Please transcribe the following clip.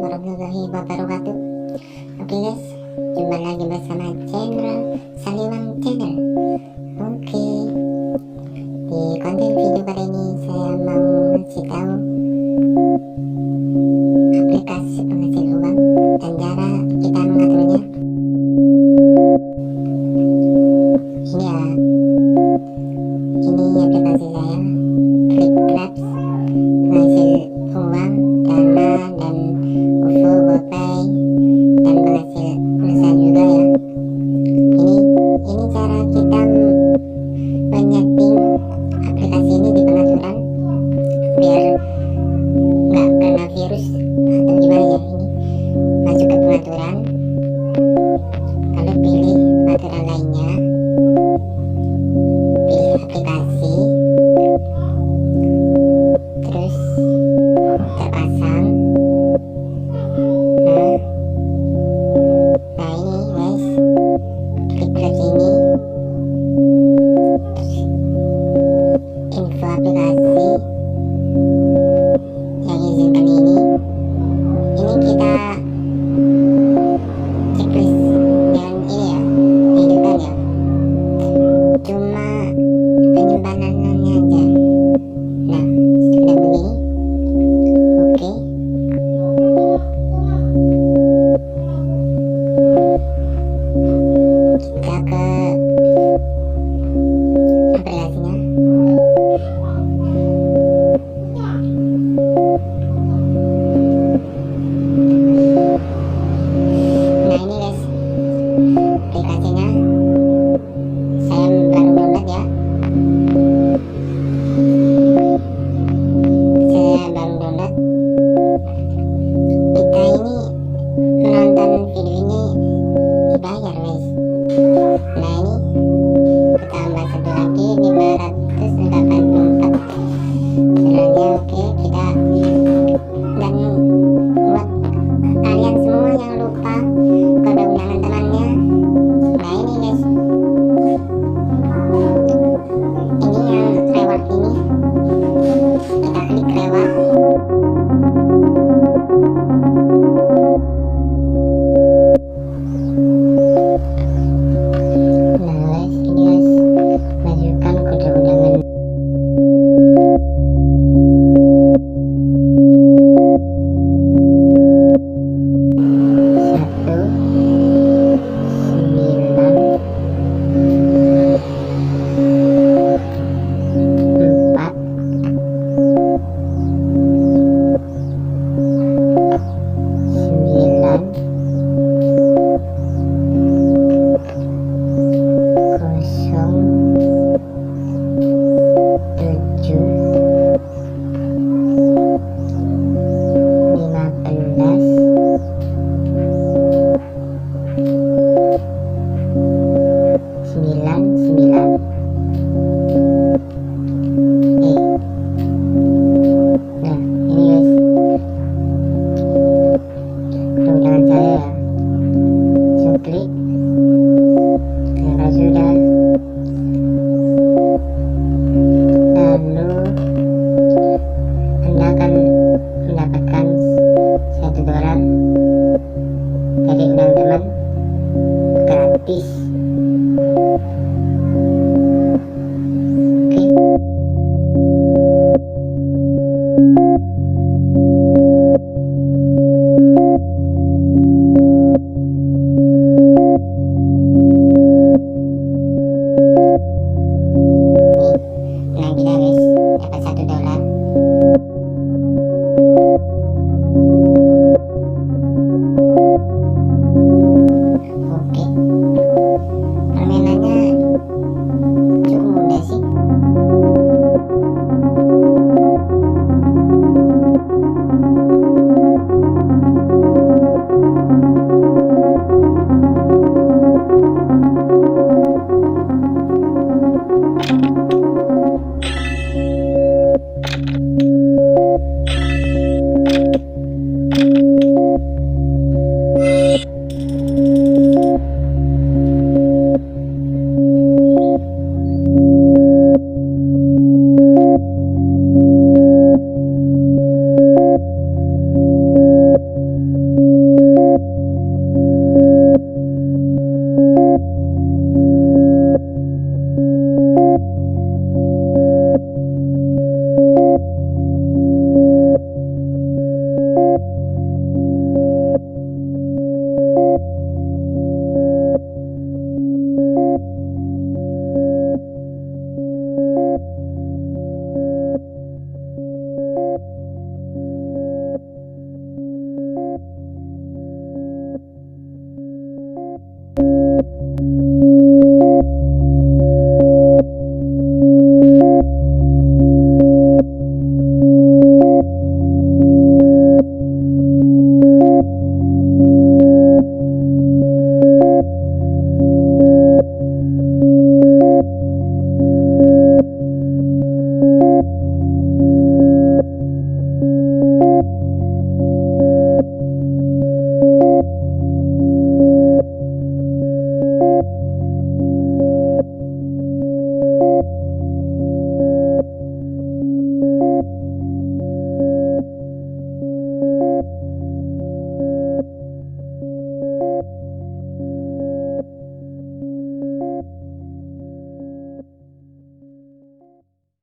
warahmatullahi wabarakatuh. Oke guys, jumpa lagi bersama channel Saliwang Channel. Oke, di konten video kali ini saya mau ngasih tahu aplikasi penghasil uang dan cara kita mengaturnya. Ini ya, ini aplikasi saya, ClipClaps, penghasil uang, dana, dan Ovo Gopay, dan penghasil pulsa juga ya. Ini cara kita menyeting aplikasi ini di pengaturan biar nggak kena virus atau gimana ya. Ini masuk ke pengaturan, lalu pilih pengaturan lainnya, pilih aplikasi, terus terpasang. Nah ini guys, ClipClaps ini, terus info aplikasi,